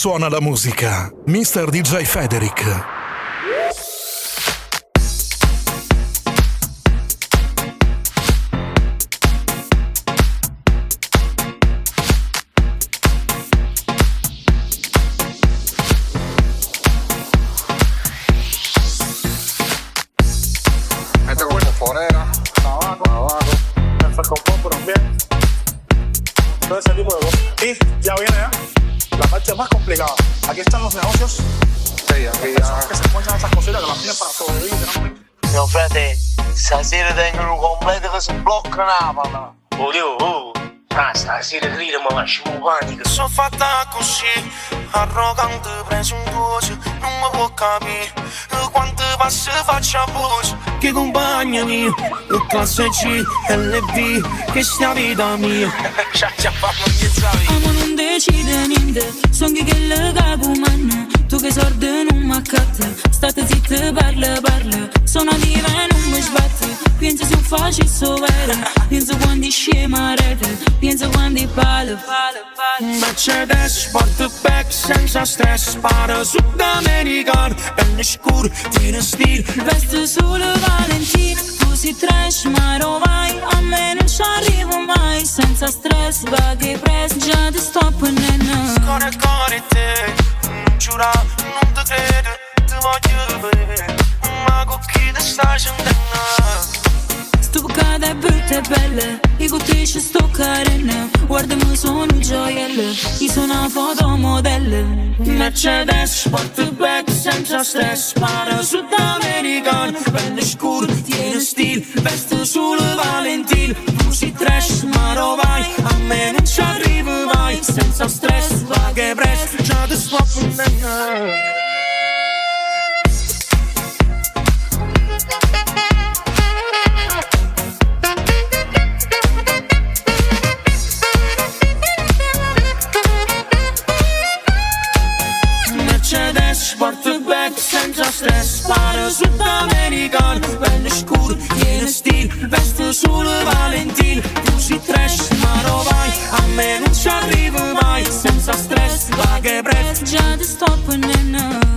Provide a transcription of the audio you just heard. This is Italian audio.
suona la musica, Mr. DJ Federic. Mete como forera, abajo, me saca un poco también. Todo ese tipo de cosas. Y ya viene la parte más complicada. Aquí están los negocios. Sí, aquí ya. Que se encuentran esas cositas que las tienen para sobrevivir. Mio frate, stasera tengono completo che si blocca la palla. Oddio, stasera grida ma lasciamo panico. Sono fatta così, arrogante, presuntuoso, non mi può capire quante passi faccio a voce. Che compagna mia, classe C, LV, che sta vita mia. Ci fanno iniziare. Amo non decide niente, sono che le cagumanne. Tu che sordi non m'accatta, state zitte, parla. Sono viva e non mi sbatte, penso se faccio sovere. Penso quando scema rete, penso quando parlo. Mercedes, portaback, senza stress, para sudamericano, pelle scura, tiene stile. Veste solo Valentino, tu sei trash ma lo vai. A me non ci arrivo mai, senza stress, vaghe press, già ti sto prendendo. Cuore te, giura, non ti credo, ti voglio vedere, ma con chi ti stai scendendo? Sto bucata è brutta e bella, i cotrisci sto carina. Guardami sono un gioiello, io sono una fotomodella. Mercedes, portaback, senza stress, para sudamericano, pelle scura, tiene stile, veste solo Valentino. Tu sei trash ma lo vai, a me non ci arrivo mai, senza stress, vaghe press, già ti sto prendendo. Mercedes, portaback, senza stress, para sudamericano, pelle scura, tiene stile, veste solo Valentino. Tu sei trash ma lo vai, a me non ci arrivo mai, senza stress, vaghe press, già ti sto prendendo.